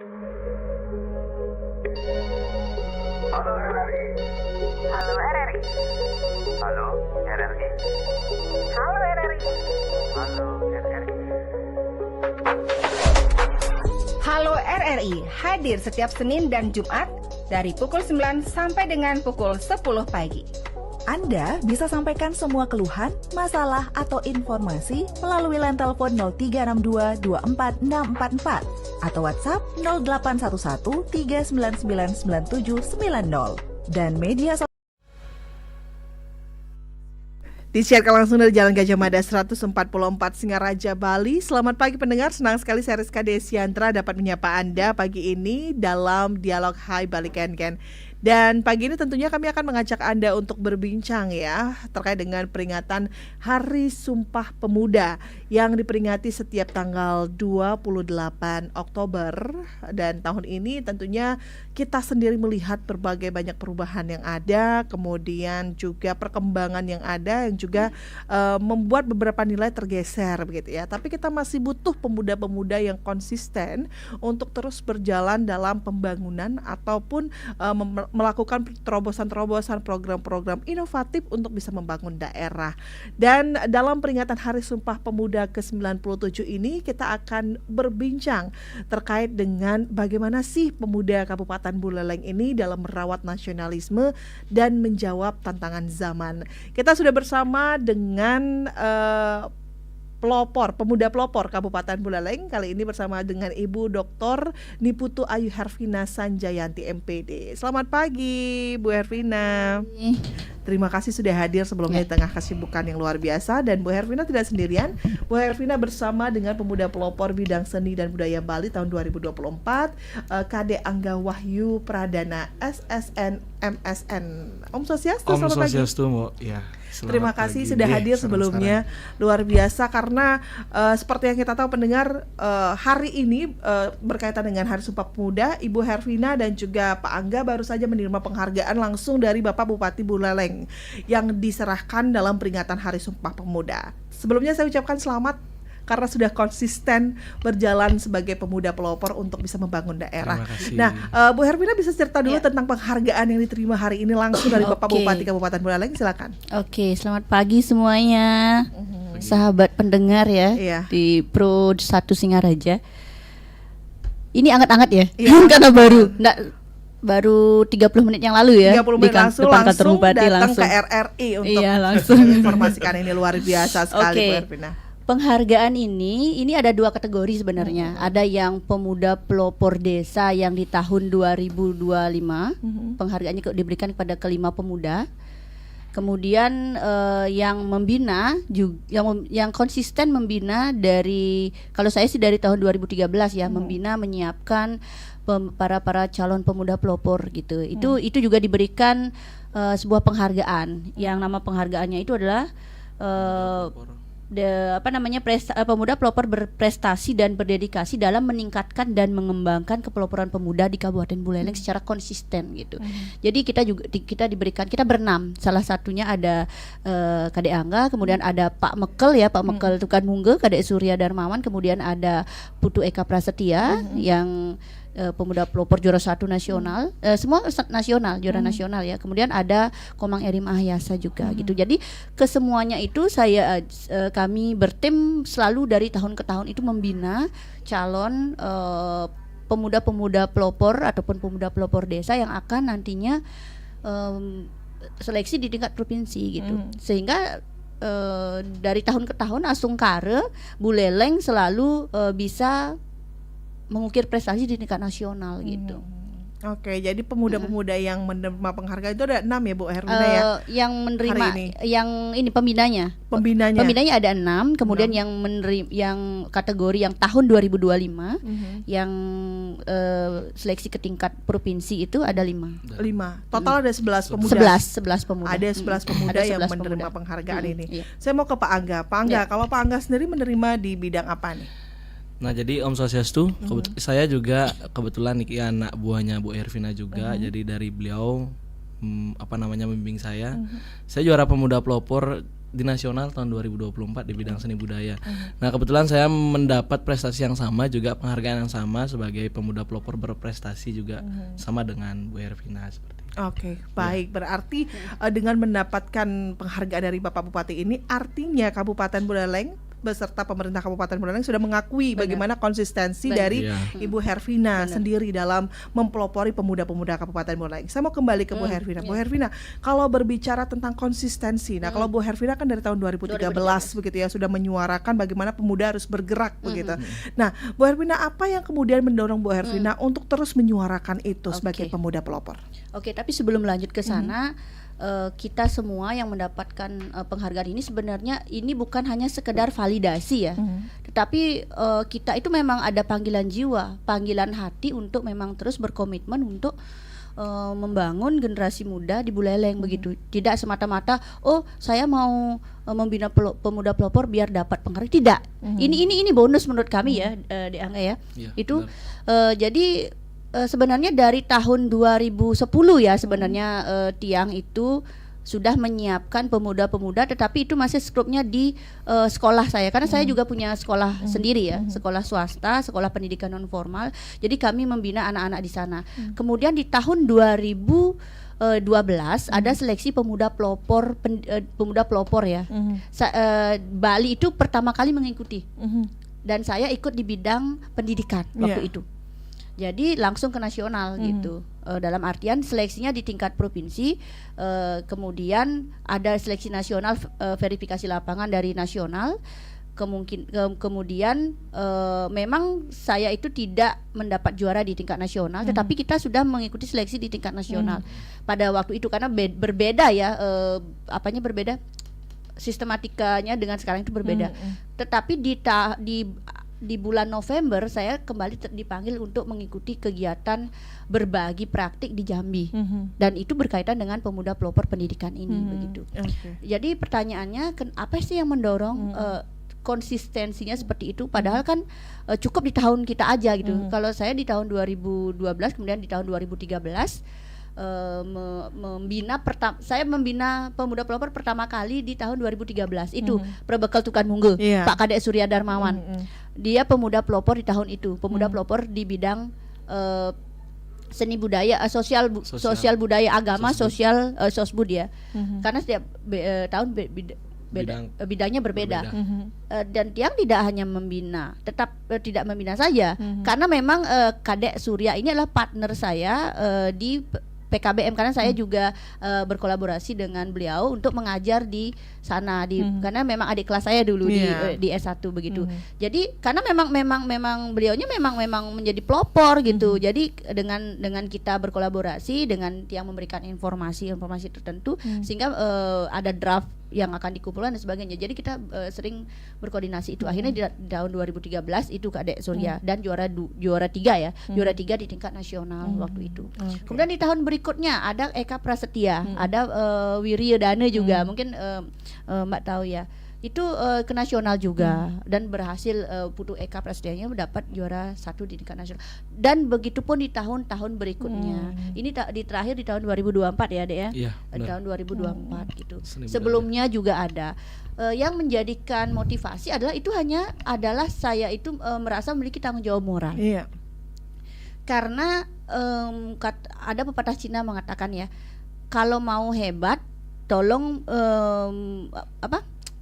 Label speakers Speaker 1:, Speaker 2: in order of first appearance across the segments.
Speaker 1: Halo RRI.
Speaker 2: Halo RRI.
Speaker 1: Halo RRI.
Speaker 2: Halo RRI.
Speaker 1: Halo RRI.
Speaker 2: Halo RRI hadir setiap Senin dan Jumat dari pukul 9 sampai dengan pukul 10 pagi.
Speaker 3: Anda bisa sampaikan semua keluhan, masalah, atau informasi melalui line telepon 0362 24644 atau WhatsApp 0811 399 9790 dan media sosial.
Speaker 4: Disiarkan langsung dari Jalan Gajah Mada 144 Singaraja, Bali. Selamat pagi pendengar, senang sekali saya Rizka Desiantra dapat menyapa Anda pagi ini dalam Dialog Hai Bali Ken Ken. Dan pagi ini tentunya kami akan mengajak Anda untuk berbincang ya terkait dengan peringatan Hari Sumpah Pemuda yang diperingati setiap tanggal 28 Oktober. Dan tahun ini tentunya kita sendiri melihat berbagai banyak perubahan yang ada, kemudian juga perkembangan yang ada yang juga membuat beberapa nilai tergeser begitu ya. Tapi kita masih butuh pemuda-pemuda yang konsisten untuk terus berjalan dalam pembangunan ataupun melakukan terobosan-terobosan program-program inovatif untuk bisa membangun daerah. Dan dalam peringatan Hari Sumpah Pemuda ke-97 ini kita akan berbincang terkait dengan bagaimana sih pemuda Kabupaten Buleleng ini dalam merawat nasionalisme dan menjawab tantangan zaman. Kita sudah bersama dengan pemuda pelopor Kabupaten Buleleng, kali ini bersama dengan Ibu Dr. Niputu Ayu Hervina Sanjayanti MPD. Selamat pagi Bu Hervina. Terima kasih sudah hadir sebelumnya di tengah kesibukan yang luar biasa. Dan Bu Hervina tidak sendirian, Bu Hervina bersama dengan pemuda pelopor bidang seni dan budaya Bali tahun 2024, KD Angga Wahyu Pradana SSN MSN. Om Swastiastu,
Speaker 5: Om
Speaker 4: selamat pagi.
Speaker 5: Swastiastu, ya.
Speaker 4: Terima kasih sudah hadir sebelumnya, luar biasa karena seperti yang kita tahu pendengar, hari ini berkaitan dengan Hari Sumpah Pemuda, Ibu Hervina dan juga Pak Angga baru saja menerima penghargaan langsung dari Bapak Bupati Buleleng yang diserahkan dalam peringatan Hari Sumpah Pemuda. Sebelumnya saya ucapkan selamat karena sudah konsisten berjalan sebagai pemuda pelopor untuk bisa membangun daerah. Nah, Bu Hervina bisa cerita dulu tentang penghargaan yang diterima hari ini langsung dari Bapak Bupati Kabupaten Buleleng, silakan.
Speaker 6: Oke, selamat pagi semuanya, sahabat pendengar ya di Pro 1 Singaraja. Ini anget-anget ya, karena baru 30 menit yang lalu ya
Speaker 4: 30 menit langsung datang ke RRI untuk informasikan ini luar biasa sekali Bu Hervina.
Speaker 6: Penghargaan ini ada dua kategori sebenarnya. Ada yang pemuda pelopor desa yang di tahun 2025. Penghargaannya diberikan kepada kelima pemuda. Kemudian yang membina yang konsisten membina dari, kalau saya sih dari tahun 2013 ya, membina menyiapkan para calon pemuda pelopor gitu. Itu juga diberikan sebuah penghargaan. Yang nama penghargaannya itu adalah pemuda pelopor berprestasi dan berdedikasi dalam meningkatkan dan mengembangkan kepeloporan pemuda di Kabupaten Buleleng secara konsisten gitu. Jadi kita berenam. Salah satunya ada KD Angga, kemudian ada Pak Mekel ya, Pak Mekel Tukan Mungge, KD Surya Darmawan, kemudian ada Putu Eka Prasetya yang pemuda pelopor juara 1 nasional, semua nasional, juara nasional ya. Kemudian ada Komang Erim Ahyasa juga gitu. Jadi kesemuanya itu kami bertim selalu dari tahun ke tahun itu membina calon pemuda-pemuda pelopor ataupun pemuda pelopor desa yang akan nantinya seleksi di tingkat provinsi gitu. Sehingga dari tahun ke tahun Asungkare Buleleng selalu bisa mengukir prestasi di tingkat nasional gitu.
Speaker 4: Oke, jadi pemuda-pemuda yang menerima penghargaan itu ada 6 ya Bu Hervina ya? Yang menerima,
Speaker 6: pembinanya ada 6, kemudian yang kategori yang tahun 2025 yang seleksi ke tingkat provinsi itu ada 5.
Speaker 4: Total ada 11 pemuda.
Speaker 6: 11 pemuda.
Speaker 4: Ada 11 pemuda
Speaker 6: ada 11
Speaker 4: yang menerima penghargaan ini.
Speaker 6: Iya.
Speaker 4: Saya mau ke Pak Angga. Pak Angga, kalau Pak Angga sendiri menerima di bidang apa nih?
Speaker 5: Nah, jadi Om Swastiastu, saya juga kebetulan nih anak buahnya Bu Hervina juga. Jadi dari beliau membimbing saya. Saya juara pemuda pelopor di nasional tahun 2024 di bidang seni budaya. Nah, kebetulan saya mendapat prestasi yang sama juga, penghargaan yang sama sebagai pemuda pelopor berprestasi juga sama dengan Bu Hervina seperti itu.
Speaker 4: Oke, baik. Berarti dengan mendapatkan penghargaan dari Bapak Bupati ini, artinya Kabupaten Buleleng beserta pemerintah Kabupaten Buleleng sudah mengakui bagaimana konsistensi dari Ibu Hervina sendiri dalam mempelopori pemuda-pemuda Kabupaten Buleleng. Saya mau kembali ke Bu Hervina. Bu Hervina, kalau berbicara tentang konsistensi, nah kalau Bu Hervina kan dari tahun 2013 begitu ya sudah menyuarakan bagaimana pemuda harus bergerak begitu. Nah, Bu Hervina, apa yang kemudian mendorong Bu Hervina untuk terus menyuarakan itu sebagai pemuda pelopor?
Speaker 6: Oke, tapi sebelum lanjut ke sana, kita semua yang mendapatkan penghargaan ini sebenarnya ini bukan hanya sekedar validasi ya, tetapi kita itu memang ada panggilan jiwa, panggilan hati untuk memang terus berkomitmen untuk membangun generasi muda di Buleleng begitu. Tidak semata-mata saya mau membina pemuda pelopor biar dapat penghargaan. Tidak. Ini bonus menurut kami ya, Deangga ya. Itu jadi sebenarnya dari tahun 2010 ya sebenarnya Tiang itu sudah menyiapkan pemuda-pemuda, tetapi itu masih skupnya di sekolah saya, karena saya juga punya sekolah sendiri ya, sekolah swasta, sekolah pendidikan non formal. Jadi kami membina anak-anak di sana. Kemudian di tahun 2012 ada seleksi pemuda pelopor ya. Bali itu pertama kali mengikuti. Dan saya ikut di bidang pendidikan waktu itu. Jadi langsung ke nasional gitu. Dalam artian seleksinya di tingkat provinsi, kemudian ada seleksi nasional, verifikasi lapangan dari nasional. Kemudian memang saya itu tidak mendapat juara di tingkat nasional, tetapi kita sudah mengikuti seleksi di tingkat nasional pada waktu itu, karena berbeda ya, berbeda sistematikanya dengan sekarang itu berbeda. Tetapi di bulan November saya kembali dipanggil untuk mengikuti kegiatan berbagi praktik di Jambi, dan itu berkaitan dengan pemuda pelopor pendidikan ini begitu. Jadi pertanyaannya, apa sih yang mendorong konsistensinya seperti itu? Padahal kan cukup di tahun kita aja gitu. Kalau saya di tahun 2012, kemudian di tahun 2013 saya membina pemuda pelopor pertama kali di tahun 2013 itu Prebekal Tukan Mungge, Pak Kadek Surya Darmawan. Dia pemuda pelopor di tahun itu, pemuda pelopor di bidang seni budaya, sosial budaya agama, sosial sosbud ya. Karena setiap tahun bidangnya berbeda. Dan Tiang tidak hanya membina, tetap tidak membina saja, karena memang Kadek Surya ini adalah partner saya di PKBM, karena saya juga berkolaborasi dengan beliau untuk mengajar di sana karena memang adik kelas saya dulu di S1 begitu. Jadi karena memang beliaunya memang menjadi pelopor gitu. Jadi dengan kita berkolaborasi, dengan Tiang memberikan informasi tertentu, sehingga ada draft yang akan dikumpulkan dan sebagainya. Jadi kita sering berkoordinasi itu. Akhirnya di tahun 2013 itu Kadek Surya dan juara 3 ya. Juara 3 di tingkat nasional waktu itu. Kemudian di tahun berikutnya ada Eka Prasetya, ada Wirya Dana juga. Mungkin Mbak tahu ya. Itu ke nasional juga dan berhasil Putu Eka Prasetyanya mendapat juara 1 di tingkat nasional. Dan begitupun di tahun-tahun berikutnya. Ini terakhir di tahun 2024 ya, Dek ya.
Speaker 5: Iya,
Speaker 6: di tahun 2024 gitu. Sebelumnya juga ada. Yang menjadikan motivasi adalah adalah saya itu merasa memiliki tanggung jawab moral.
Speaker 4: Iya.
Speaker 6: Karena ada pepatah Cina mengatakan ya, kalau mau hebat tolong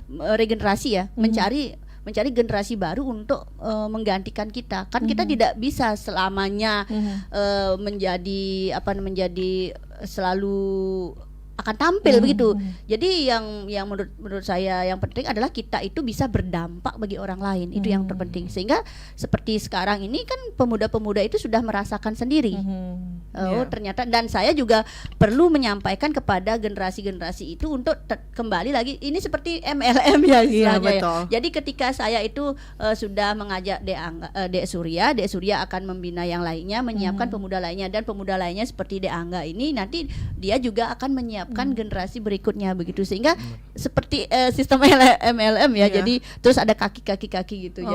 Speaker 6: regenerasi ya, mencari generasi baru untuk menggantikan kita. Kan kita tidak bisa selamanya menjadi selalu akan tampil begitu. Jadi yang menurut saya yang penting adalah kita itu bisa berdampak bagi orang lain. Itu yang terpenting. Sehingga seperti sekarang ini kan pemuda-pemuda itu sudah merasakan sendiri. Ternyata, dan saya juga perlu menyampaikan kepada generasi-generasi itu untuk kembali lagi, ini seperti MLM ya istilahnya ya. Jadi ketika saya itu sudah mengajak Dek Surya akan membina yang lainnya, menyiapkan pemuda lainnya, dan pemuda lainnya seperti Dek Angga ini nanti dia juga akan menyiapkan generasi berikutnya begitu, sehingga seperti sistem MLM ya. Jadi terus ada kaki gitu.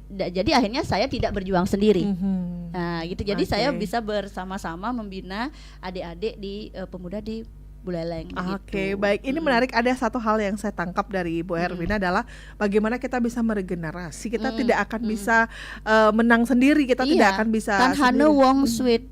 Speaker 6: Jadi akhirnya saya tidak berjuang sendiri. Nah gitu. Jadi saya bisa bersama-sama membina adik-adik di pemuda di Buleleng.
Speaker 4: Oke,
Speaker 6: gitu.
Speaker 4: baik. Ini menarik. Ada satu hal yang saya tangkap dari Bu Hervina adalah bagaimana kita bisa meregenerasi. Kita tidak akan bisa menang sendiri. Kita tidak akan bisa
Speaker 6: Tan hane
Speaker 4: sendiri.
Speaker 6: wong suwet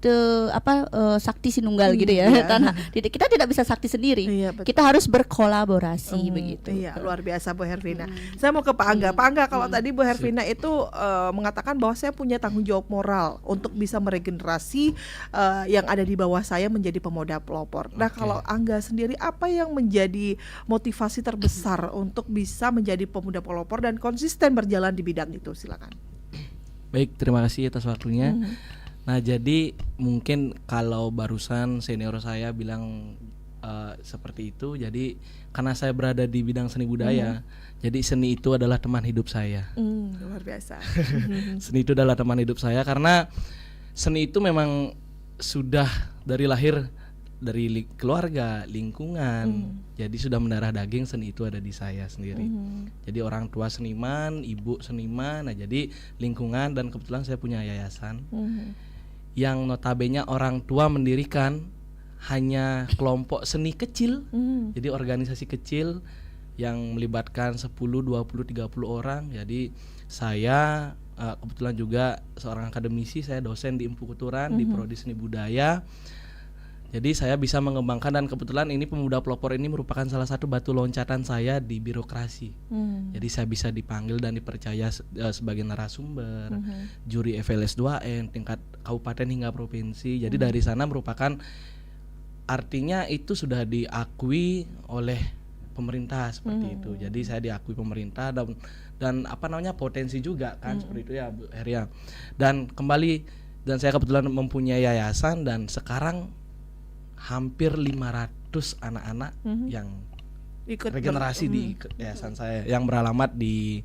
Speaker 6: sakti sinunggal gitu ya.
Speaker 4: Iya.
Speaker 6: Kita tidak bisa sakti sendiri.
Speaker 4: Iya, betul.
Speaker 6: Kita harus berkolaborasi begitu.
Speaker 4: Iya, luar biasa Bu Hervina. Saya mau ke Pak Angga. Pak Angga, kalau tadi Bu Hervina itu mengatakan bahwa saya punya tanggung jawab moral untuk bisa meregenerasi yang ada di bawah saya menjadi pemuda pelopor. Nah, kalau Angga sendiri, apa yang menjadi motivasi terbesar untuk bisa menjadi pemuda pelopor dan konsisten berjalan di bidang itu? Silakan.
Speaker 5: Baik, terima kasih atas waktunya. Nah, jadi mungkin kalau barusan senior saya bilang seperti itu, jadi karena saya berada di bidang seni budaya, jadi seni itu adalah teman hidup saya.
Speaker 4: Luar biasa.
Speaker 5: Seni itu adalah teman hidup saya karena seni itu memang sudah dari lahir, dari keluarga, lingkungan. Jadi sudah mendarah daging, seni itu ada di saya sendiri. Jadi orang tua seniman, ibu seniman. Nah, jadi lingkungan, dan kebetulan saya punya yayasan yang notabene orang tua mendirikan hanya kelompok seni kecil. Jadi organisasi kecil yang melibatkan 10, 20, 30 orang. Jadi saya kebetulan juga seorang akademisi, saya dosen di Impu Kuturan di Prodi Seni Budaya. Jadi saya bisa mengembangkan, dan kebetulan ini pemuda pelopor ini merupakan salah satu batu loncatan saya di birokrasi. Jadi saya bisa dipanggil dan dipercaya sebagai narasumber, juri FLS 2N tingkat kabupaten hingga provinsi. Jadi dari sana merupakan, artinya itu sudah diakui oleh pemerintah seperti itu. Jadi saya diakui pemerintah dan apa namanya, potensi juga kan seperti itu ya Bu Heria. Dan kembali, dan saya kebetulan mempunyai yayasan, dan sekarang hampir 500 anak-anak yang
Speaker 4: Ikut
Speaker 5: regenerasi di yayasan saya yang beralamat di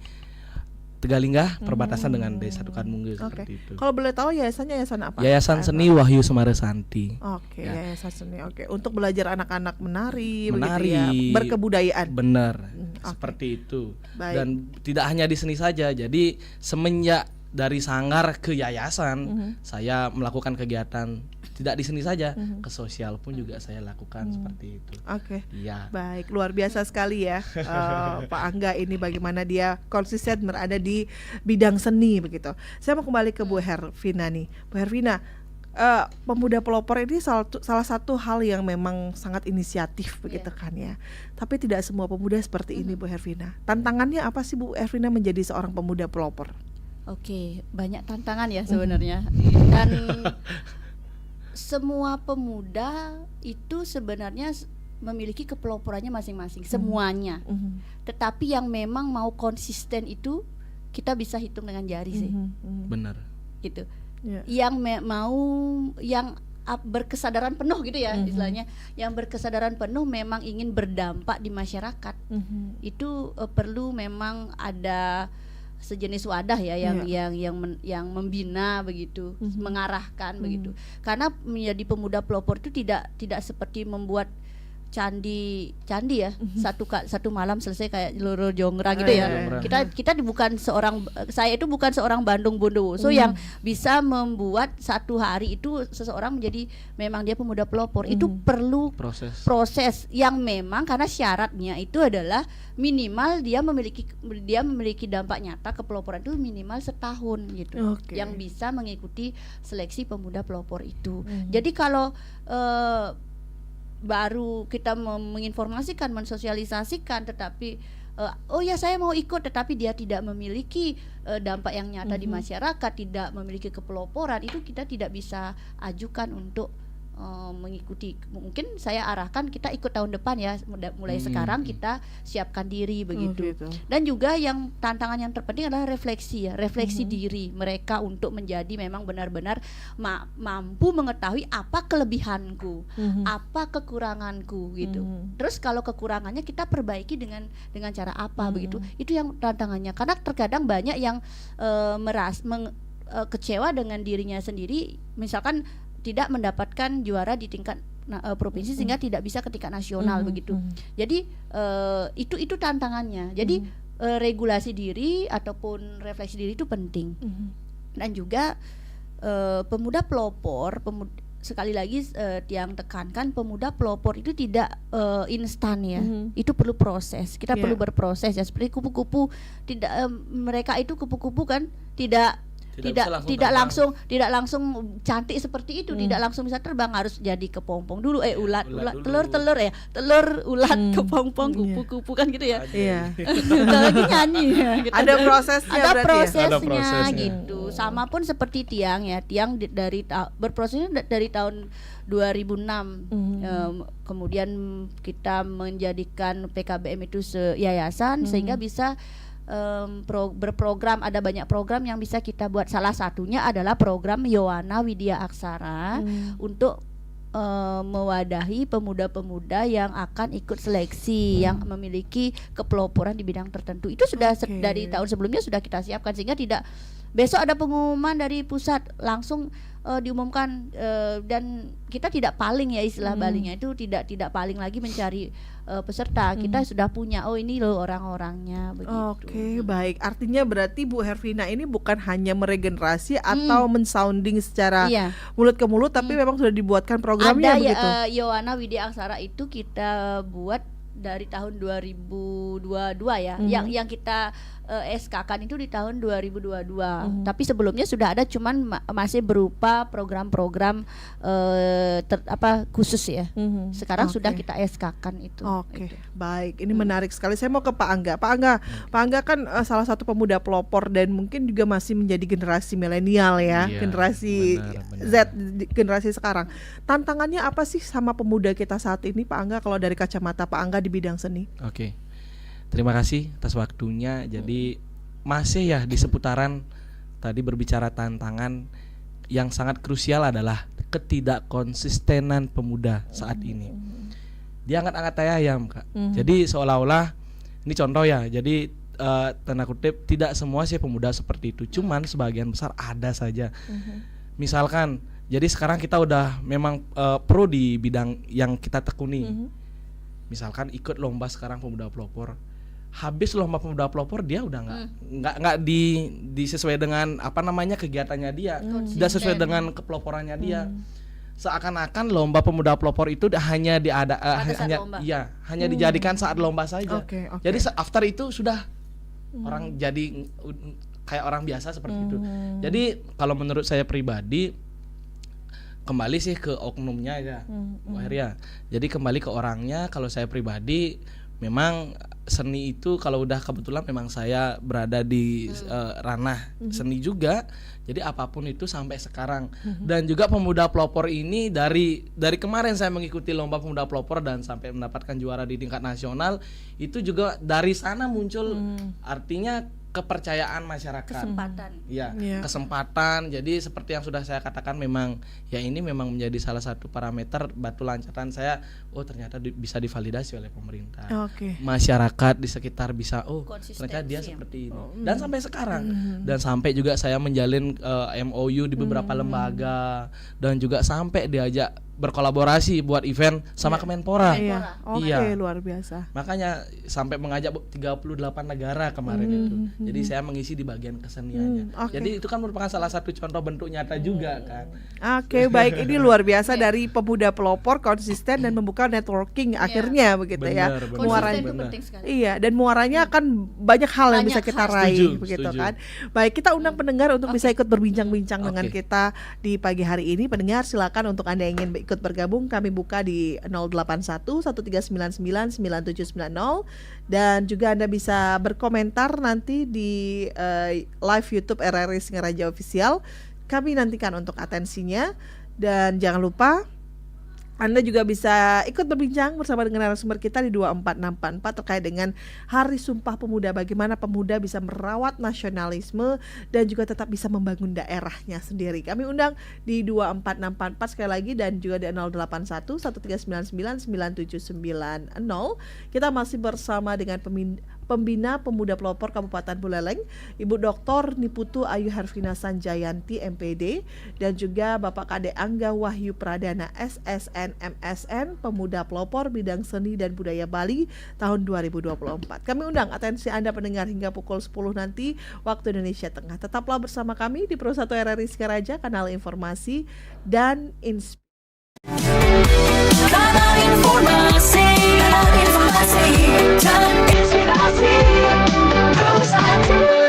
Speaker 5: Tegalingga, perbatasan dengan Desa Tukanmungge seperti itu.
Speaker 4: Kalau boleh tahu yayasannya yayasan apa?
Speaker 5: Yayasan Seni Wahyu Semaresanti.
Speaker 4: Oke,
Speaker 5: Ya.
Speaker 4: yayasan seni. Oke, untuk belajar anak-anak menari,
Speaker 5: Menari,
Speaker 4: begitu ya, berkebudayaan.
Speaker 5: Benar,
Speaker 4: oke.
Speaker 5: seperti itu.
Speaker 4: Baik.
Speaker 5: Dan tidak hanya di seni saja. Jadi semenjak dari sanggar ke yayasan, saya melakukan kegiatan tidak di seni saja, ke sosial pun juga saya lakukan seperti itu.
Speaker 4: Oke.
Speaker 5: Iya.
Speaker 4: Baik, luar biasa sekali ya Pak Angga ini, bagaimana dia konsisten berada di bidang seni begitu. Saya mau kembali ke Bu Hervina nih. Bu Hervina, pemuda pelopor ini salah satu hal yang memang sangat inisiatif begitu kan ya. Tapi tidak semua pemuda seperti ini Bu Hervina. Tantangannya apa sih Bu Hervina menjadi seorang pemuda pelopor?
Speaker 6: Oke, banyak tantangan ya sebenarnya. Dan semua pemuda itu sebenarnya memiliki kepeloporannya masing-masing, semuanya. Tetapi yang memang mau konsisten itu kita bisa hitung dengan jari sih,
Speaker 5: Benar.
Speaker 6: gitu.
Speaker 4: Ya.
Speaker 6: Yang mau yang berkesadaran penuh gitu ya istilahnya, yang berkesadaran penuh memang ingin berdampak di masyarakat. Itu perlu memang ada sejenis wadah ya yang membina begitu, mengarahkan begitu. Karena menjadi pemuda pelopor itu tidak seperti membuat candi ya, satu malam selesai kayak Loro Jongra gitu ya. Kita bukan saya itu bukan seorang Bandung Bondowoso yang bisa membuat satu hari itu seseorang menjadi memang dia pemuda pelopor. Itu perlu proses yang memang, karena syaratnya itu adalah minimal dia memiliki dampak nyata kepeloporan itu minimal setahun gitu. Yang bisa mengikuti seleksi pemuda pelopor itu. Jadi kalau baru kita menginformasikan, mensosialisasikan, tetapi oh ya saya mau ikut, tetapi dia tidak memiliki dampak yang nyata di masyarakat, tidak memiliki kepeloporan, itu kita tidak bisa ajukan untuk mengikuti. Mungkin saya arahkan kita ikut tahun depan ya, mulai sekarang kita siapkan diri begitu.
Speaker 4: Gitu.
Speaker 6: Dan juga yang tantangan yang terpenting adalah refleksi ya, refleksi diri mereka untuk menjadi memang benar-benar mampu mengetahui apa kelebihanku, apa kekuranganku gitu. Terus kalau kekurangannya kita perbaiki dengan cara apa begitu. Itu yang tantangannya, karena terkadang banyak yang kecewa dengan dirinya sendiri, misalkan tidak mendapatkan juara di tingkat provinsi sehingga tidak bisa ke tingkat nasional begitu. Jadi itu tantangannya. Jadi regulasi diri ataupun refleksi diri itu penting. Dan juga pemuda pelopor sekali lagi yang tekankan pemuda pelopor itu tidak instan ya. Itu perlu proses. Kita perlu berproses ya, seperti kupu-kupu tidak mereka itu kupu-kupu kan tidak tidak langsung cantik seperti itu, tidak langsung bisa terbang, harus jadi kepompong dulu, ulat telur ulat kepompong kupu-kupu kan gitu ya.
Speaker 4: Iya.
Speaker 6: Lagi nyanyi ya, gitu.
Speaker 4: Ada prosesnya
Speaker 6: Ada
Speaker 4: berarti ya?
Speaker 6: prosesnya,
Speaker 5: Ada prosesnya.
Speaker 6: gitu. Sama pun seperti Tiang ya, Tiang berprosesnya dari tahun 2006. Kemudian kita menjadikan PKBM itu yayasan sehingga bisa berprogram, ada banyak program yang bisa kita buat. Salah satunya adalah program Yowana Widya Aksara untuk mewadahi pemuda-pemuda yang akan ikut seleksi yang memiliki kepeloporan di bidang tertentu. Itu sudah dari tahun sebelumnya sudah kita siapkan, sehingga tidak besok ada pengumuman dari pusat langsung diumumkan, dan kita tidak paling ya, istilah Balinya itu tidak paling lagi mencari peserta. Kita sudah punya, ini loh orang-orangnya begitu.
Speaker 4: Oke, baik. Artinya berarti Bu Hervina ini bukan hanya meregenerasi atau mensounding secara mulut ke mulut, tapi memang sudah dibuatkan programnya
Speaker 6: ada
Speaker 4: begitu.
Speaker 6: Yowana Widya Aksara itu kita buat dari tahun 2022 ya. Yang kita SK-kan itu di tahun 2022. Tapi sebelumnya sudah ada, cuman masih berupa program-program khusus ya. Sekarang sudah kita SK-kan itu.
Speaker 4: Oke, baik. Ini menarik sekali. Saya mau ke Pak Angga. Pak Angga kan salah satu pemuda pelopor dan mungkin juga masih menjadi generasi milenial ya, generasi
Speaker 5: benar.
Speaker 4: Z, generasi sekarang. Tantangannya apa sih sama pemuda kita saat ini, Pak Angga, kalau dari kacamata Pak Angga di bidang seni?
Speaker 5: Oke. Terima kasih atas waktunya. Jadi masih ya di seputaran tadi berbicara tantangan yang sangat krusial adalah ketidakkonsistenan pemuda saat ini. Dia angkat-angkat tai ayam, Kak. Jadi seolah-olah ini contoh ya. Jadi tanda kutip tidak semua sih pemuda seperti itu. Cuman sebagian besar ada saja. Misalkan jadi sekarang kita udah memang pro di bidang yang kita tekuni. Misalkan ikut lomba sekarang pemuda pelopor. Habis lomba pemuda pelopor dia udah nggak disesuai dengan kegiatannya dia, tidak sesuai dengan kepeloporannya dia. Seakan-akan lomba pemuda pelopor itu hanya hanya dijadikan saat lomba saja. Jadi after itu sudah orang jadi kayak orang biasa seperti itu. Jadi kalau menurut saya pribadi, kembali sih ke oknumnya ya, Bu Heria. Jadi kembali ke orangnya. Kalau saya pribadi memang seni itu kalau udah kebetulan memang saya berada di ranah seni juga. Jadi apapun itu sampai sekarang. Dan juga pemuda pelopor ini dari kemarin saya mengikuti lomba pemuda pelopor dan sampai mendapatkan juara di tingkat nasional, itu juga dari sana muncul artinya kepercayaan masyarakat.
Speaker 6: Kesempatan.
Speaker 5: Kesempatan. Jadi seperti yang sudah saya katakan, memang ya ini memang menjadi salah satu parameter batu loncatan saya. Ternyata bisa divalidasi oleh pemerintah. Masyarakat di sekitar bisa ternyata dia seperti ini. Dan sampai sekarang. Dan sampai juga saya menjalin MOU di beberapa lembaga, dan juga sampai diajak berkolaborasi buat event sama Kemenpora.
Speaker 4: Luar biasa.
Speaker 5: Makanya sampai mengajak 38 negara kemarin itu. Jadi saya mengisi di bagian keseniannya. Jadi itu kan merupakan salah satu contoh bentuk nyata juga kan.
Speaker 4: Baik, ini luar biasa dari pemuda pelopor konsisten dan membuka networking akhirnya begitu ya.
Speaker 6: Muaranya itu penting sekali.
Speaker 4: Dan muaranya akan banyak hal yang bisa kita raih begitu
Speaker 5: setuju.
Speaker 4: kan. Baik, kita undang pendengar untuk bisa ikut berbincang-bincang dengan kita di pagi hari ini. Pendengar silakan untuk Anda yang ingin ikut bergabung, kami buka di 081 1399 9790, dan juga Anda bisa berkomentar nanti di live YouTube RRI Singaraja Official. Kami nantikan untuk atensinya, dan jangan lupa Anda juga bisa ikut berbincang bersama dengan narasumber kita di 24644 terkait dengan Hari Sumpah Pemuda, bagaimana pemuda bisa merawat nasionalisme dan juga tetap bisa membangun daerahnya sendiri. Kami undang di 24644 sekali lagi, dan juga di 081 1399 9790. Kita masih bersama dengan Pembina Pemuda Pelopor Kabupaten Buleleng, Ibu Dr. Niputu Ayu Hervina Sanjayanti MPD, dan juga Bapak Kade Angga Wahyu Pradana SSN MSN Pemuda Pelopor Bidang Seni dan Budaya Bali tahun 2024. Kami undang atensi Anda pendengar hingga pukul 10 nanti waktu Indonesia Tengah. Tetaplah bersama kami di Pro 1 RRI Singaraja, kanal informasi dan inspirasi.
Speaker 7: Kanal informasi dan inspirasi terus ada.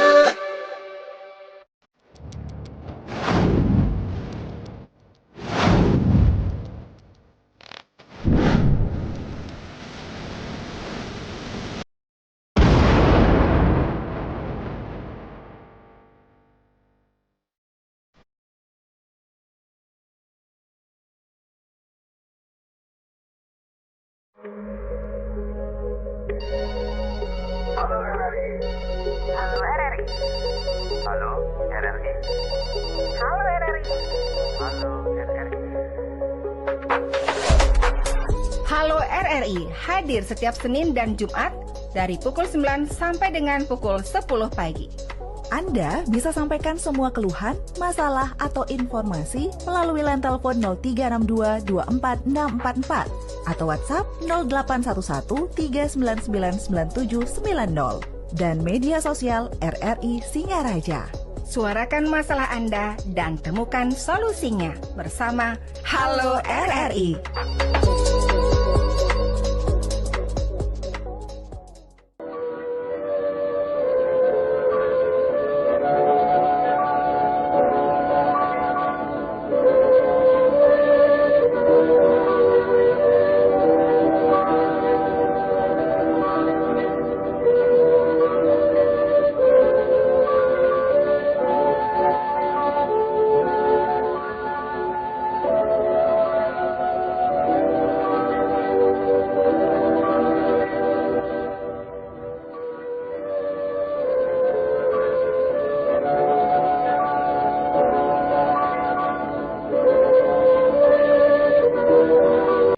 Speaker 1: Halo RRI.
Speaker 2: Halo RRI.
Speaker 1: Halo RRI.
Speaker 2: Halo RRI.
Speaker 1: Halo RRI.
Speaker 2: Halo RRI hadir setiap Senin dan Jumat dari pukul 9 sampai dengan pukul 10 pagi.
Speaker 3: Anda bisa sampaikan semua keluhan, masalah, atau informasi melalui line telepon 0362 24644 atau WhatsApp 0811 399 9790 dan media sosial RRI Singaraja.
Speaker 2: Suarakan masalah Anda dan temukan solusinya bersama Halo RRI.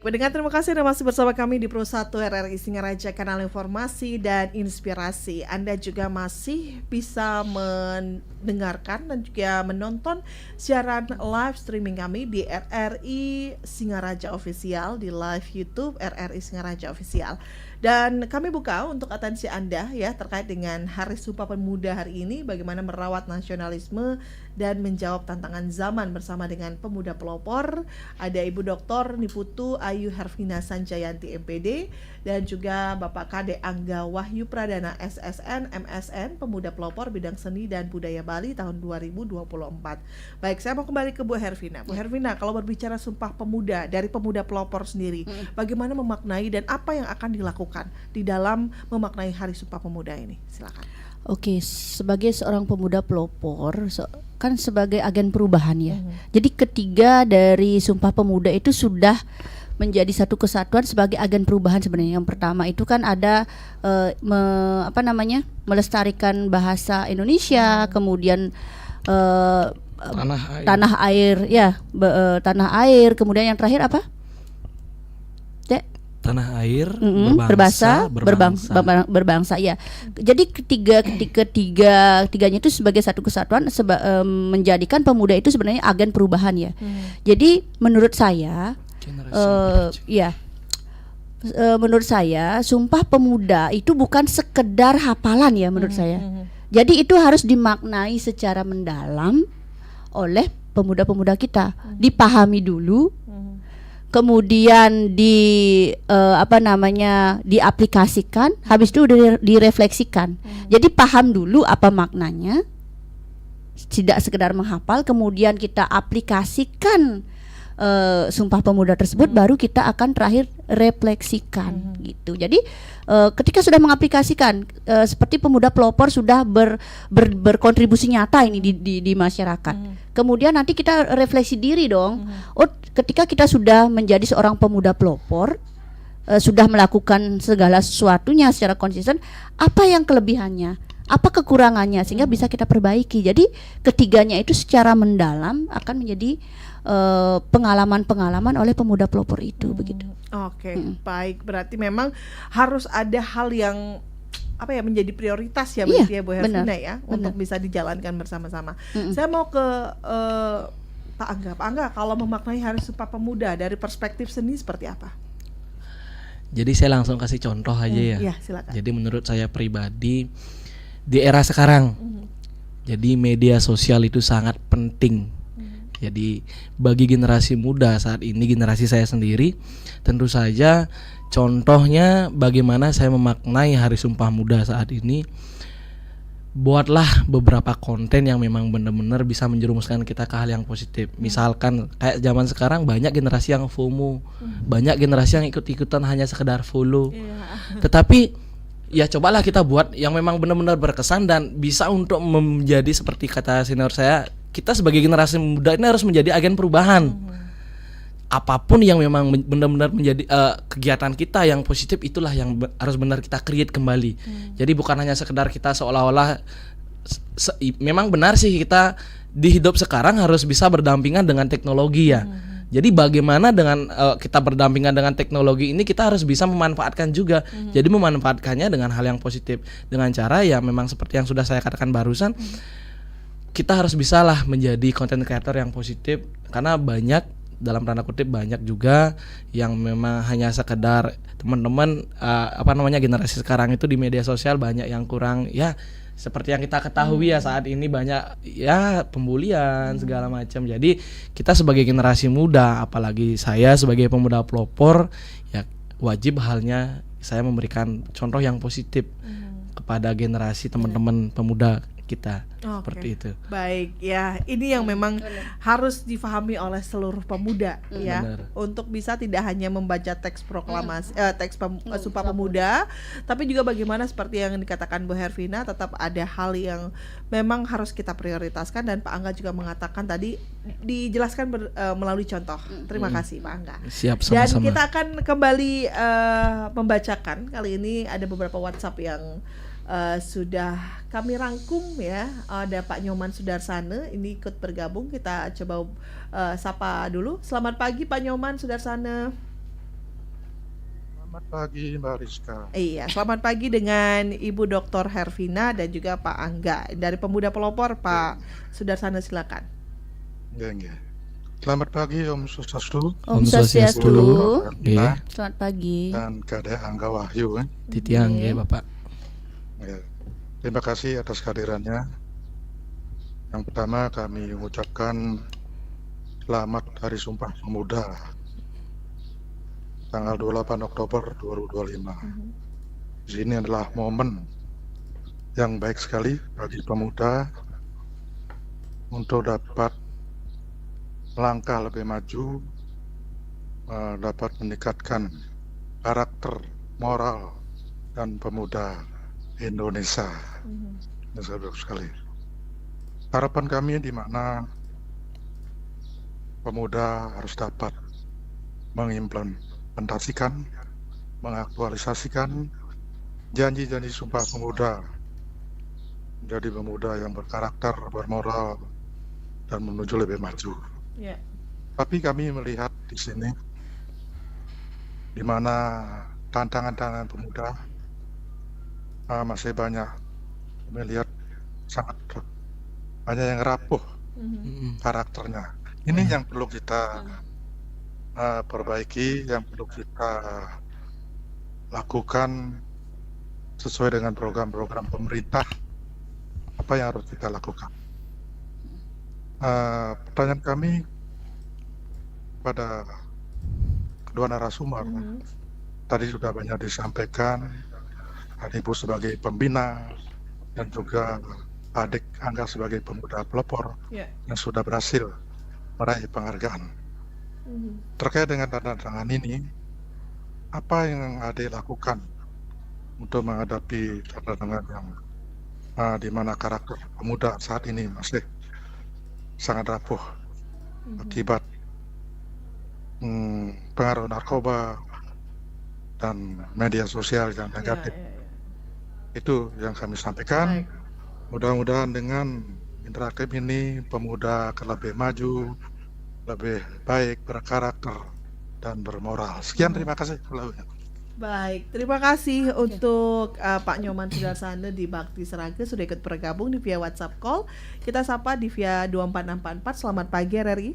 Speaker 4: Pendengar, terima kasih Anda masih bersama kami di Pro 1 RRI Singaraja, kanal informasi dan inspirasi. Anda juga masih bisa mendengarkan dan juga menonton siaran live streaming kami di RRI Singaraja Official, di live YouTube RRI Singaraja Official. Dan kami buka untuk atensi Anda ya terkait dengan Hari Sumpah Pemuda hari ini, bagaimana merawat nasionalisme dan menjawab tantangan zaman bersama dengan pemuda pelopor. Ada Ibu Dr. Niputu Ayu Hervina Sanjayanti MPD dan juga Bapak Kade Angga Wahyu Pradana SSN MSN, pemuda pelopor bidang seni dan budaya Bali tahun 2024. Baik, saya mau kembali ke Bu Hervina. Bu Hervina, kalau berbicara Sumpah Pemuda dari pemuda pelopor sendiri, bagaimana memaknai dan apa yang akan dilakukan di dalam memaknai Hari Sumpah Pemuda ini? Silakan.
Speaker 6: Oke, sebagai seorang pemuda pelopor, kan sebagai agen perubahan ya. Jadi ketiga dari Sumpah Pemuda itu sudah menjadi satu kesatuan sebagai agen perubahan sebenarnya. Yang pertama itu kan ada melestarikan bahasa Indonesia, kemudian tanah air ya, tanah air, kemudian yang terakhir apa?
Speaker 5: Tanah air,
Speaker 6: berbangsa ya. Jadi ketiganya itu sebagai satu kesatuan menjadikan pemuda itu sebenarnya agen perubahan ya. Jadi menurut saya menurut saya Sumpah Pemuda itu bukan sekedar hafalan ya menurut saya. Jadi itu harus dimaknai secara mendalam oleh pemuda-pemuda kita, dipahami dulu. Kemudian diaplikasikan, habis itu direfleksikan. Jadi paham dulu apa maknanya, tidak sekedar menghafal, kemudian kita aplikasikan Sumpah Pemuda tersebut, baru kita akan terakhir refleksikan gitu. Jadi ketika sudah mengaplikasikan, seperti pemuda pelopor sudah berkontribusi nyata ini di masyarakat. Kemudian nanti kita refleksi diri dong. Ketika kita sudah menjadi seorang pemuda pelopor, sudah melakukan segala sesuatunya secara konsisten, apa yang kelebihannya, apa kekurangannya, sehingga bisa kita perbaiki. Jadi ketiganya itu secara mendalam akan menjadi pengalaman-pengalaman oleh pemuda pelopor itu begitu.
Speaker 4: Oke, baik. Berarti memang harus ada hal yang menjadi prioritas ya, berarti ya Bu Hervina ya, untuk bisa dijalankan bersama-sama. Saya mau ke Pak Angga. Pak Angga, kalau memaknai Hari Sumpah Pemuda dari perspektif seni seperti apa?
Speaker 5: Jadi saya langsung kasih contoh aja ya.
Speaker 4: Iya, silakan.
Speaker 5: Jadi menurut saya pribadi di era sekarang, jadi media sosial itu sangat penting Jadi bagi generasi muda saat ini, generasi saya sendiri, tentu saja contohnya bagaimana saya memaknai Hari Sumpah Muda saat ini. Buatlah beberapa konten yang memang benar-benar bisa menjerumuskan kita ke hal yang positif. Misalkan kayak zaman sekarang banyak generasi yang FOMO, banyak generasi yang ikut-ikutan hanya sekedar follow. Tetapi ya cobalah kita buat yang memang benar-benar berkesan dan bisa untuk menjadi seperti kata senior saya, kita sebagai generasi muda ini harus menjadi agen perubahan. Apapun yang memang benar-benar menjadi kegiatan kita yang positif, itulah yang harus benar kita create kembali. Jadi bukan hanya sekedar kita seolah-olah memang benar sih kita di hidup sekarang harus bisa berdampingan dengan teknologi ya. Jadi bagaimana dengan kita berdampingan dengan teknologi ini, kita harus bisa memanfaatkan juga. Jadi memanfaatkannya dengan hal yang positif, dengan cara ya memang seperti yang sudah saya katakan barusan. Kita harus bisalah menjadi content creator yang positif, karena banyak, dalam tanda kutip banyak juga yang memang hanya sekedar teman-teman generasi sekarang itu di media sosial banyak yang kurang ya, seperti yang kita ketahui ya saat ini banyak ya pembulian segala macam. Jadi kita sebagai generasi muda, apalagi saya sebagai pemuda pelopor, ya wajib halnya saya memberikan contoh yang positif kepada generasi teman-teman pemuda kita. Seperti itu.
Speaker 4: Baik ya, ini yang memang harus difahami oleh seluruh pemuda ya, untuk bisa tidak hanya membaca teks proklamasi, Sumpah Pemuda, tapi juga bagaimana seperti yang dikatakan Bu Hervina, tetap ada hal yang memang harus kita prioritaskan, dan Pak Angga juga mengatakan tadi dijelaskan melalui contoh. Terima kasih Pak Angga.
Speaker 5: Siap, sama-sama.
Speaker 4: Dan kita akan kembali membacakan, kali ini ada beberapa WhatsApp yang sudah kami rangkum ya. Ada Pak Nyoman Sudarsana ini ikut bergabung, kita coba sapa dulu. Selamat pagi Pak Nyoman Sudarsana.
Speaker 8: Selamat pagi Mbak Rizka.
Speaker 4: Iya, selamat pagi dengan Ibu Dr. Hervina dan juga Pak Angga dari Pemuda Pelopor. Pak Sudarsana silakan.
Speaker 8: Nggih. Selamat pagi Om Swastiastu.
Speaker 6: Om Swastiastu.
Speaker 5: Nggih.
Speaker 6: Selamat pagi.
Speaker 8: Dan Kade Angga Wahyu kan.
Speaker 5: Titiang nggih Bapak.
Speaker 8: Ya. Terima kasih atas kehadirannya. Yang pertama kami mengucapkan selamat Hari Sumpah Pemuda tanggal 28 Oktober 2025. Di sini adalah momen yang baik sekali bagi pemuda untuk dapat melangkah lebih maju, dapat meningkatkan karakter, moral, dan pemuda Indonesia. Ini sangat bagus sekali. Harapan kami di mana pemuda harus dapat mengimplementasikan, mengaktualisasikan janji-janji Sumpah Pemuda, menjadi pemuda yang berkarakter, bermoral, dan menuju lebih maju. Tapi kami melihat di sini di mana tantangan-tantangan pemuda masih banyak. Kami lihat sangat banyak yang rapuh karakternya. Ini yang perlu kita perbaiki, yang perlu kita lakukan sesuai dengan program-program pemerintah. Apa yang harus kita lakukan? Pertanyaan kami pada kedua narasumber tadi sudah banyak disampaikan. Ibu sebagai pembina dan juga adik Angga sebagai pemuda pelopor yang sudah berhasil meraih penghargaan. Terkait dengan tantangan ini, apa yang adik lakukan untuk menghadapi tantangan yang di mana karakter pemuda saat ini masih sangat rapuh akibat pengaruh narkoba dan media sosial yang negatif. Itu yang kami sampaikan. Mudah-mudahan dengan interaktif ini pemuda akan lebih maju, lebih baik, berkarakter, dan bermoral. Sekian, terima kasih.
Speaker 4: Baik, terima kasih untuk Pak Nyoman Sudarsana di Bakti Seraga sudah ikut bergabung di via WhatsApp call. Kita sapa di via 24644. Selamat pagi RRI.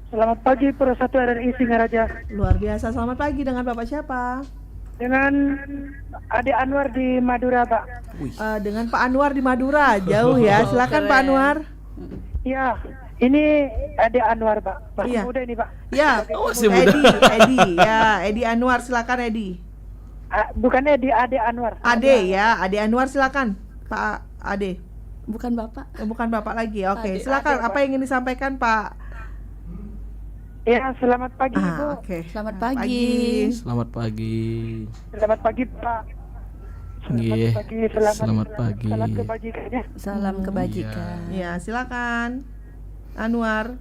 Speaker 9: Selamat pagi Persatu RRI Singaraja.
Speaker 4: Luar biasa, selamat pagi. Dengan Bapak siapa?
Speaker 9: Dengan Ade Anwar di Madura, Pak.
Speaker 4: Dengan Pak Anwar di Madura, jauh ya. Silakan Pak Anwar.
Speaker 9: Ya, Ini Ade Anwar, Pak. Masih
Speaker 4: Iya.
Speaker 9: muda ini, Pak.
Speaker 4: Ya,
Speaker 5: Oh, masih muda.
Speaker 4: Edi, ya, Edi Anwar, silakan Edi.
Speaker 9: Bukan Ade Anwar.
Speaker 4: Ade ya, Ade Anwar silakan, Pak Ade.
Speaker 6: Bukan Bapak.
Speaker 4: Bukan Bapak lagi. Oke,
Speaker 6: Ade.
Speaker 4: silakan.
Speaker 9: Ade,
Speaker 4: Apa yang ingin disampaikan, Pak?
Speaker 9: Ya, selamat pagi, Ibu.
Speaker 4: Oke.
Speaker 6: Selamat pagi.
Speaker 5: Selamat pagi.
Speaker 9: Selamat pagi, Pak.
Speaker 5: Nggih.
Speaker 9: Selamat
Speaker 5: Selamat pagi.
Speaker 9: Salam kebajikan ya.
Speaker 6: Salam kebajikan.
Speaker 4: Ya, silakan. Anwar.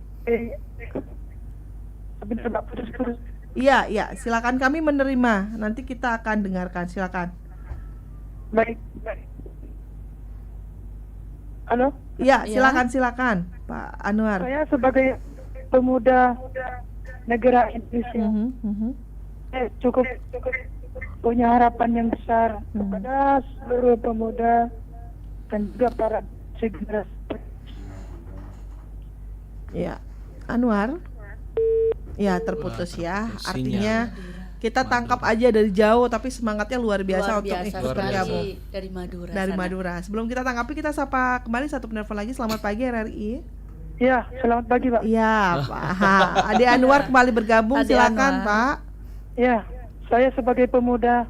Speaker 9: Sebentar, Pak, putus-putus.
Speaker 4: Iya, iya, silakan, kami menerima. Nanti kita akan dengarkan. Silakan.
Speaker 9: Baik. Halo,
Speaker 4: Iya,
Speaker 6: Ya.
Speaker 4: silakan, Pak Anwar.
Speaker 9: saya sebagai pemuda negara Indonesia saya cukup punya harapan yang besar kepada seluruh pemuda dan juga para generasi.
Speaker 4: Ya, Anwar. Ya, terputus ya.
Speaker 5: Sinyal.
Speaker 4: Artinya kita tangkap aja dari jauh, tapi semangatnya luar biasa
Speaker 6: Luar
Speaker 4: untuk
Speaker 6: biasa
Speaker 4: ikut bergabung
Speaker 6: sekali dari Madura.
Speaker 4: dari
Speaker 6: sana.
Speaker 4: Madura. Sebelum kita tangkapi, kita sapa kembali satu penelpon lagi. Selamat pagi RRI.
Speaker 9: Ya, selamat pagi, Pak.
Speaker 4: Iya, Pak. Ade Anwar kembali bergabung.
Speaker 6: Ade
Speaker 4: Silakan,
Speaker 6: Anwar.
Speaker 4: Pak.
Speaker 9: Ya, saya sebagai pemuda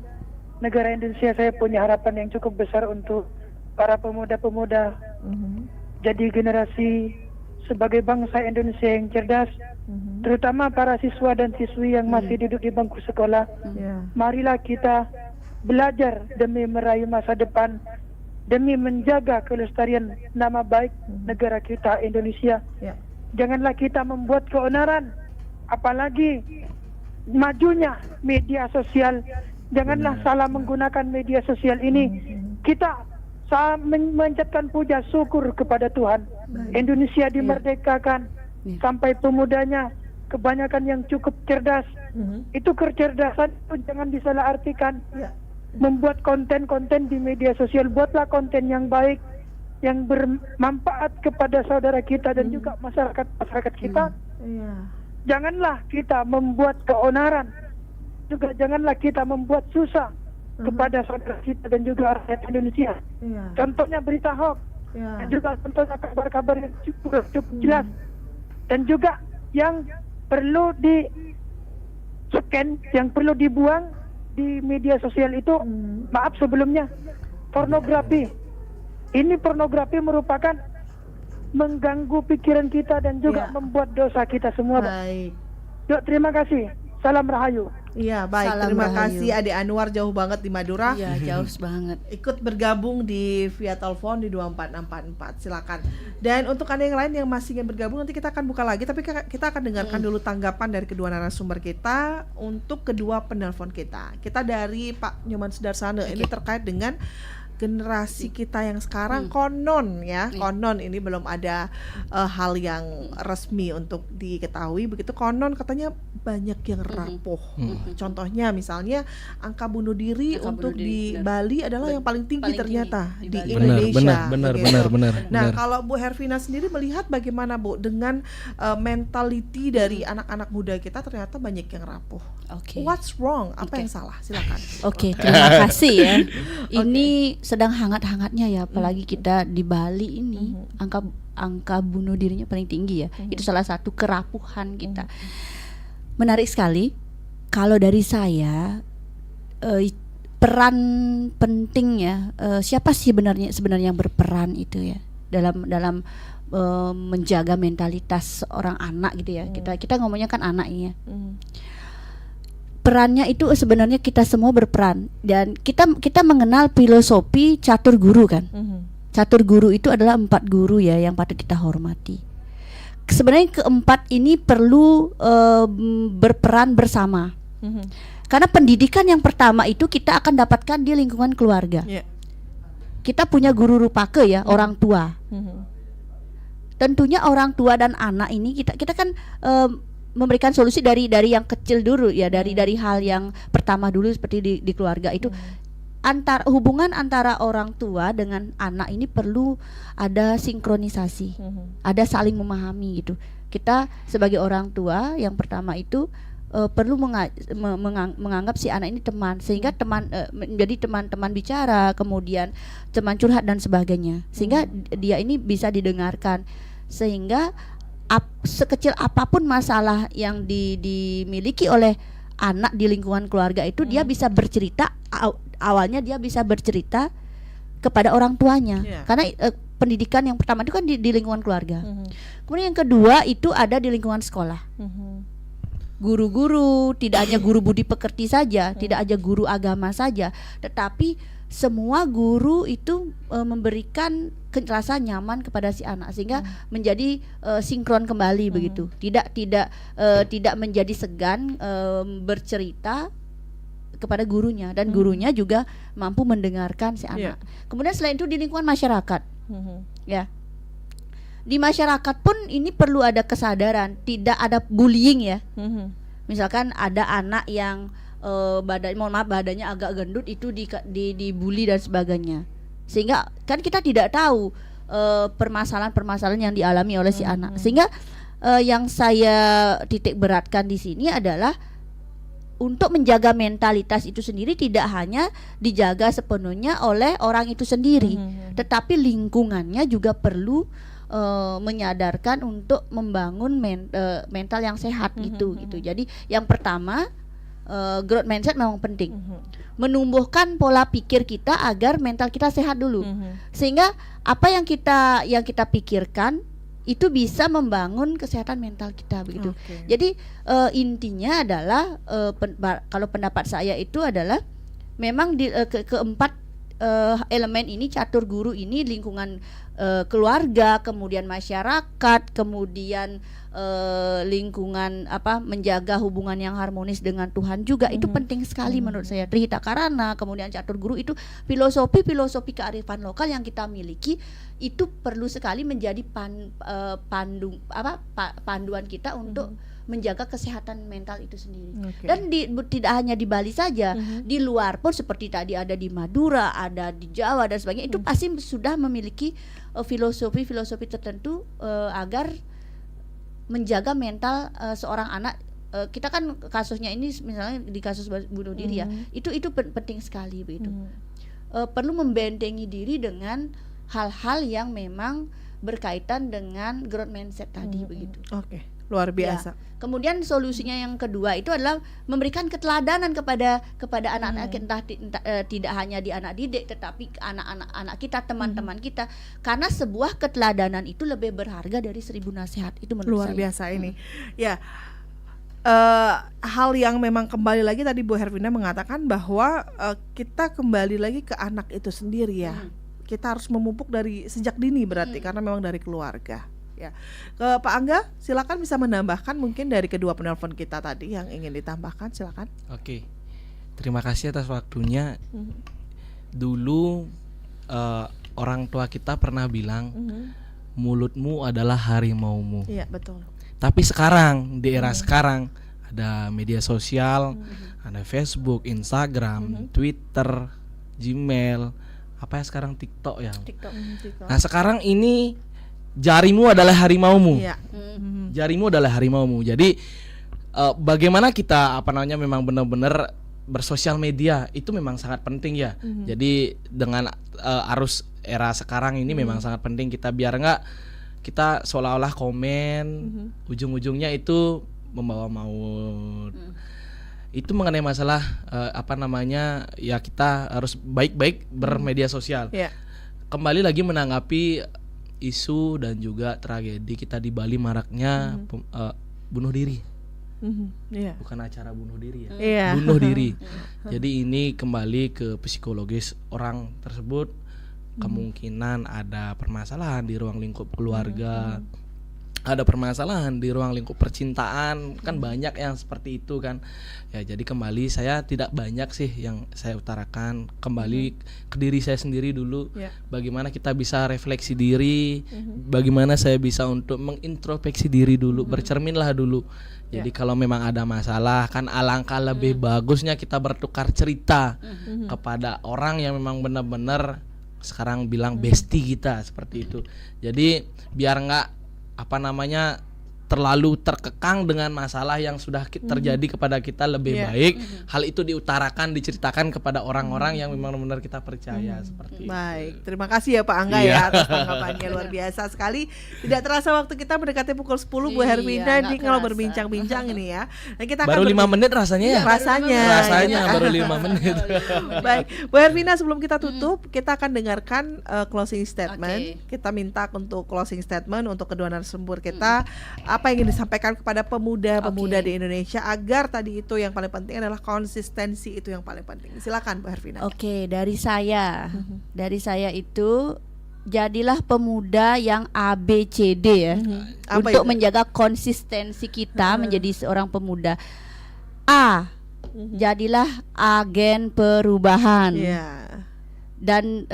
Speaker 9: negara Indonesia, saya punya harapan yang cukup besar untuk para pemuda-pemuda jadi generasi sebagai bangsa Indonesia yang cerdas, terutama para siswa dan siswi yang masih duduk di bangku sekolah.
Speaker 4: Ya.
Speaker 9: Marilah kita belajar demi meraih masa depan, demi menjaga kelestarian nama baik negara kita Indonesia.
Speaker 4: Ya.
Speaker 9: Janganlah kita membuat keonaran, apalagi majunya media sosial. Janganlah salah menggunakan media sosial ini. Kita mengucapkan puja syukur kepada Tuhan. Indonesia dimerdekakan sampai pemudanya kebanyakan yang cukup cerdas. Itu kecerdasan itu jangan disalahartikan.
Speaker 4: Ya.
Speaker 9: Membuat konten-konten di media sosial, buatlah konten yang baik, yang bermanfaat kepada saudara kita dan juga masyarakat kita.
Speaker 4: Iya.
Speaker 9: Janganlah kita membuat keonaran, juga janganlah kita membuat susah kepada saudara kita dan juga rakyat Indonesia.
Speaker 4: Iya.
Speaker 9: Contohnya berita hoax,
Speaker 4: Iya.
Speaker 9: dan juga contohnya kabar-kabar yang cukup jelas, dan juga yang perlu di scan, yang perlu dibuang di media sosial itu. Maaf sebelumnya, pornografi. Ini pornografi merupakan mengganggu pikiran kita dan juga
Speaker 4: Ya.
Speaker 9: membuat dosa kita semua. Pak.
Speaker 4: Baik.
Speaker 9: Yuk, terima kasih. Salam Rahayu.
Speaker 4: Iya, baik.
Speaker 6: Salam
Speaker 4: Terima
Speaker 6: Rahayu.
Speaker 4: kasih Ade Anwar, jauh banget di Madura.
Speaker 6: Iya, jauh banget.
Speaker 4: Ikut bergabung di via telepon di 24644. Silakan. Dan untuk Anda yang lain yang masih ingin bergabung, nanti kita akan buka lagi, tapi kita akan dengarkan dulu tanggapan dari kedua narasumber kita untuk kedua penelpon kita. Kita dari Pak Nyoman Sudarsana. Ini terkait dengan generasi kita yang sekarang konon ya, konon ini belum ada hal yang resmi untuk diketahui, begitu konon katanya banyak yang rapuh. Contohnya misalnya angka bunuh diri
Speaker 6: Angka
Speaker 4: untuk
Speaker 6: bunuh
Speaker 4: di
Speaker 6: diri, benar.
Speaker 4: Bali adalah yang paling tinggi
Speaker 6: Paling
Speaker 4: ternyata
Speaker 6: tinggi
Speaker 4: di
Speaker 6: di Bali.
Speaker 4: Indonesia.
Speaker 5: Benar.
Speaker 4: begitu. Nah,
Speaker 5: benar.
Speaker 4: kalau Bu Hervina sendiri melihat bagaimana Bu dengan mentality dari anak-anak muda kita, ternyata banyak yang rapuh.
Speaker 6: Oke.
Speaker 4: What's wrong? Apa
Speaker 6: Oke.
Speaker 4: yang salah? Silakan.
Speaker 6: Oke, terima kasih ya. Ini sedang hangat-hangatnya ya, apalagi kita di Bali ini angka bunuh dirinya paling tinggi ya. Itu salah satu kerapuhan kita. Menarik sekali. Kalau dari saya peran penting ya. Siapa sih sebenarnya yang berperan itu ya dalam menjaga mentalitas seorang anak gitu ya. Kita ngomongnya kan anak ini ya. Perannya itu sebenarnya kita semua berperan, dan kita mengenal filosofi catur guru kan. Catur guru itu adalah 4 guru ya yang patut kita hormati. Sebenarnya keempat ini perlu berperan bersama. Karena pendidikan yang pertama itu kita akan dapatkan di lingkungan keluarga.
Speaker 4: Yeah.
Speaker 6: Kita punya guru rupake ya, orang tua. Tentunya orang tua dan anak ini kita kan memberikan solusi dari yang kecil dulu ya, dari hal yang pertama dulu seperti di keluarga itu. Hubungan antara orang tua dengan anak ini perlu ada sinkronisasi, ada saling memahami gitu. Kita sebagai orang tua yang pertama itu perlu menganggap si anak ini teman, sehingga menjadi teman bicara, kemudian teman curhat dan sebagainya, sehingga dia ini bisa didengarkan, sehingga sekecil apapun masalah yang dimiliki oleh anak di lingkungan keluarga itu, dia bisa bercerita. Awalnya dia bisa bercerita kepada orang tuanya, karena pendidikan yang pertama itu kan di lingkungan keluarga. Kemudian yang kedua itu ada di lingkungan sekolah. Guru-guru, tidak hanya guru budi pekerti saja, tidak hanya guru agama saja, tetapi semua guru itu memberikan rasa nyaman kepada si anak, sehingga menjadi sinkron kembali begitu. Tidak menjadi segan bercerita kepada gurunya, dan gurunya juga mampu mendengarkan si anak. Kemudian selain itu di lingkungan masyarakat, ya, di masyarakat pun ini perlu ada kesadaran, tidak ada bullying ya. Misalkan ada anak yang badannya agak gendut, itu dibully dan sebagainya, sehingga kan kita tidak tahu permasalahan-permasalahan yang dialami oleh si anak. Sehingga yang saya titik beratkan di sini adalah untuk menjaga mentalitas itu sendiri tidak hanya dijaga sepenuhnya oleh orang itu sendiri, tetapi lingkungannya juga perlu menyadarkan untuk membangun mental yang sehat gitu. Jadi yang pertama, growth mindset memang penting. Menumbuhkan pola pikir kita agar mental kita sehat dulu, sehingga apa yang kita pikirkan itu bisa membangun kesehatan mental kita begitu. Jadi intinya adalah kalau pendapat saya itu adalah memang keempat elemen ini, catur guru ini, lingkungan keluarga, kemudian masyarakat, kemudian lingkungan menjaga hubungan yang harmonis dengan Tuhan juga, itu penting sekali menurut saya. Trihita Karana, kemudian catur guru, itu filosofi kearifan lokal yang kita miliki itu perlu sekali menjadi panduan kita untuk menjaga kesehatan mental itu sendiri. Dan tidak hanya di Bali saja, di luar pun seperti tadi ada di Madura, ada di Jawa dan sebagainya, itu pasti sudah memiliki filosofi tertentu agar menjaga mental seorang anak. Kita kan kasusnya ini misalnya di kasus bunuh diri ya, itu penting sekali begitu. Perlu membentengi diri dengan hal-hal yang memang berkaitan dengan growth mindset tadi begitu.
Speaker 4: Luar biasa.
Speaker 6: Ya. Kemudian solusinya yang kedua itu adalah memberikan keteladanan kepada anak-anak kita, tidak hanya di anak didik, tetapi anak-anak kita, teman-teman kita, karena sebuah keteladanan itu lebih berharga dari 1000 nasihat. Itu menurut
Speaker 4: luar
Speaker 6: saya.
Speaker 4: biasa ini. Ya. Hal yang memang kembali lagi tadi Bu Hervina mengatakan bahwa kita kembali lagi ke anak itu sendiri ya. Kita harus memupuk dari sejak dini berarti, karena memang dari keluarga. Ya, ke Pak Angga, silakan bisa menambahkan mungkin dari kedua penelpon kita tadi yang ingin ditambahkan, silakan.
Speaker 5: Oke, terima kasih atas waktunya. Dulu orang tua kita pernah bilang mulutmu adalah harimaumu.
Speaker 4: Iya, betul.
Speaker 5: Tapi sekarang di era sekarang ada media sosial, ada Facebook, Instagram, Twitter, Gmail, apa ya sekarang TikTok ya. Nah sekarang ini jarimu adalah harimaumu. Jarimu adalah harimaumu. Jadi bagaimana kita memang benar-benar bersosial media itu memang sangat penting ya. Jadi dengan arus era sekarang ini memang sangat penting kita, biar enggak kita seolah-olah komen ujung-ujungnya itu membawa maut. Itu mengenai masalah ya kita harus baik-baik bermedia sosial. Kembali lagi menanggapi isu dan juga tragedi kita di Bali maraknya bunuh diri. Bukan acara bunuh diri ya. Bunuh diri. Jadi ini kembali ke psikologis orang tersebut. Kemungkinan ada permasalahan di ruang lingkup keluarga, ada permasalahan di ruang lingkup percintaan, kan banyak yang seperti itu kan. Ya jadi kembali saya tidak banyak sih yang saya utarakan, kembali ke diri saya sendiri dulu. Bagaimana kita bisa refleksi diri, bagaimana saya bisa untuk mengintrospeksi diri dulu, bercerminlah dulu. Jadi kalau memang ada masalah, kan alangkah lebih bagusnya kita bertukar cerita kepada orang yang memang benar-benar sekarang bilang bestie kita, seperti itu. Jadi biar enggak terlalu terkekang dengan masalah yang sudah terjadi kepada kita, lebih baik hal itu diutarakan, diceritakan kepada orang-orang yang memang benar kita percaya seperti itu.
Speaker 4: Baik, terima kasih ya Pak Angga ya atas tanggapannya, luar biasa sekali. Tidak terasa waktu kita mendekati pukul 10 Bu Hervina
Speaker 6: nggak
Speaker 4: nih kalau
Speaker 6: terasa.
Speaker 4: berbincang-bincang ini ya. Nah, kita
Speaker 5: Baru
Speaker 4: akan
Speaker 5: 5 menit rasanya ya? Rasanya baru 5 menit.
Speaker 4: Baik, Bu Hervina, sebelum kita tutup, kita akan dengarkan closing statement. Kita minta untuk closing statement untuk kedua narasumber kita, apa yang ingin disampaikan kepada pemuda-pemuda di Indonesia agar tadi itu yang paling penting adalah konsistensi, itu yang paling penting. Silakan Bu Hervina.
Speaker 6: Oke, dari saya itu jadilah pemuda yang ABCD ya,
Speaker 4: Apa
Speaker 6: untuk
Speaker 4: itu?
Speaker 6: menjaga konsistensi kita menjadi seorang pemuda. A, jadilah agen perubahan.
Speaker 4: Iya.
Speaker 6: Dan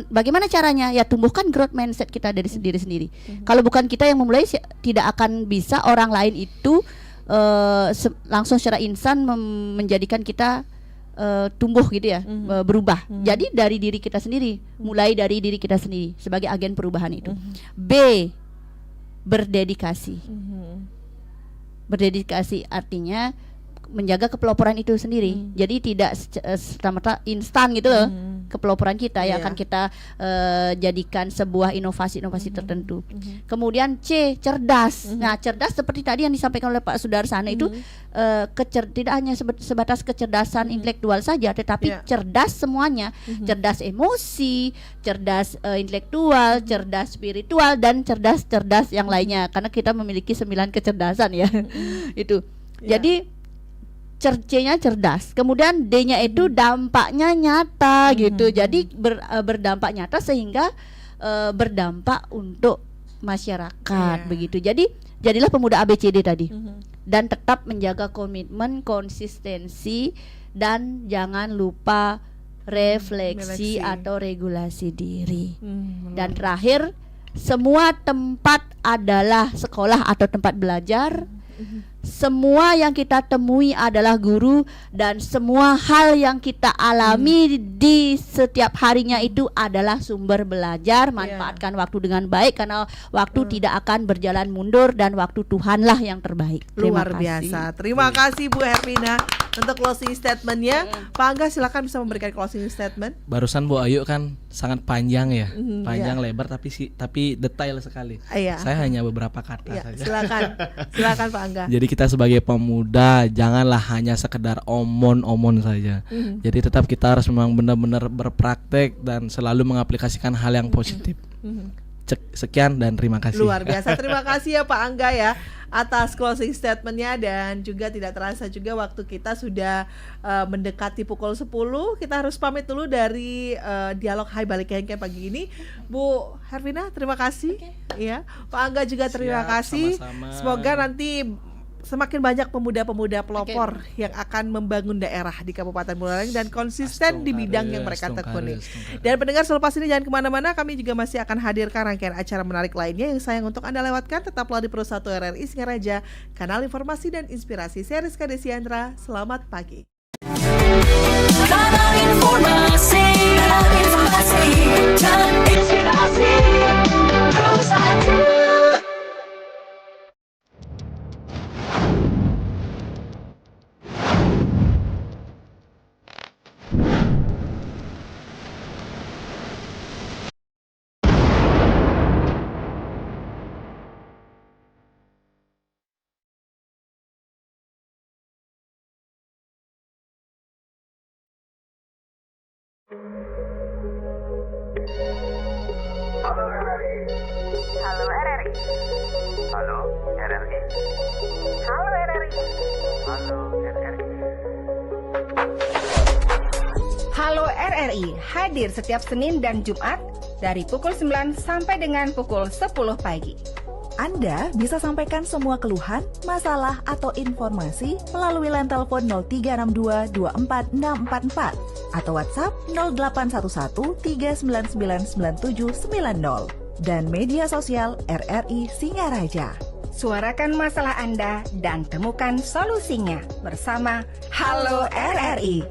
Speaker 6: bagaimana caranya? Ya tumbuhkan growth mindset kita dari sendiri. Kalau bukan kita yang memulai, tidak akan bisa orang lain itu langsung secara instan menjadikan kita tumbuh gitu ya, berubah. Jadi dari diri kita sendiri, mulai dari diri kita sendiri sebagai agen perubahan itu. B, berdedikasi. Berdedikasi artinya menjaga kepeloporan itu sendiri. Jadi tidak semata instan gitu loh kepeloporan kita yang akan kita jadikan sebuah inovasi tertentu. Kemudian C, cerdas. Nah, cerdas seperti tadi yang disampaikan oleh Pak Sudarsana itu tidak hanya sebatas kecerdasan intelektual saja, tetapi cerdas semuanya. Cerdas emosi, cerdas intelektual, cerdas spiritual, dan cerdas yang lainnya. Karena kita memiliki 9 kecerdasan ya. Itu. Jadi C-nya cerdas, kemudian D-nya itu dampaknya nyata gitu. Jadi berdampak nyata sehingga berdampak untuk masyarakat begitu. Jadi jadilah pemuda ABCD tadi. Dan tetap menjaga komitmen, konsistensi, dan jangan lupa refleksi atau regulasi diri. Dan terakhir, semua tempat adalah sekolah atau tempat belajar. Semua yang kita temui adalah guru, dan semua hal yang kita alami di setiap harinya itu adalah sumber belajar. Manfaatkan waktu dengan baik, karena waktu tidak akan berjalan mundur, dan waktu Tuhanlah yang terbaik.
Speaker 4: Luar biasa. Terima kasih Bu Hervina untuk closing statementnya. Pak Angga, silakan bisa memberikan closing statement.
Speaker 5: Barusan Bu Ayu kan sangat panjang ya, panjang lebar tapi detail sekali. Saya hanya beberapa kata saja.
Speaker 4: Silakan Pak Angga.
Speaker 5: Jadi kita sebagai pemuda janganlah hanya sekedar omon-omon saja. Jadi tetap kita harus memang benar-benar berpraktek dan selalu mengaplikasikan hal yang positif. Sekian dan terima kasih.
Speaker 4: Luar biasa, terima kasih ya Pak Angga ya atas closing statementnya. Dan juga tidak terasa juga waktu kita sudah mendekati pukul 10. Kita harus pamit dulu dari dialog Hai Balik Kengken pagi ini. Bu Hervina, terima kasih. Ya, Pak Angga juga terima kasih.
Speaker 5: Sama-sama.
Speaker 4: Semoga nanti semakin banyak pemuda-pemuda pelopor yang akan membangun daerah di Kabupaten Buleleng dan konsisten di bidang yang mereka tekuni. Dan pendengar, selepas ini jangan kemana-mana, kami juga masih akan hadirkan rangkaian acara menarik lainnya yang sayang untuk Anda lewatkan. Tetaplah di Pro 1 RRI Singaraja, kanal informasi dan inspirasi. Saya Rizka Desiandra, selamat pagi.
Speaker 7: Kanal informasi dan inspirasi Pro 1.
Speaker 1: Halo RRI.
Speaker 2: Halo RRI.
Speaker 1: Halo RRI.
Speaker 2: Halo RRI.
Speaker 1: Halo RRI.
Speaker 2: Halo RRI hadir setiap Senin dan Jumat dari pukul 9 sampai dengan pukul 10 pagi.
Speaker 3: Anda bisa sampaikan semua keluhan, masalah, atau informasi melalui line telepon 0362 24644 atau WhatsApp 0811 399 9790 dan media sosial RRI Singaraja.
Speaker 2: Suarakan masalah Anda dan temukan solusinya bersama Halo RRI.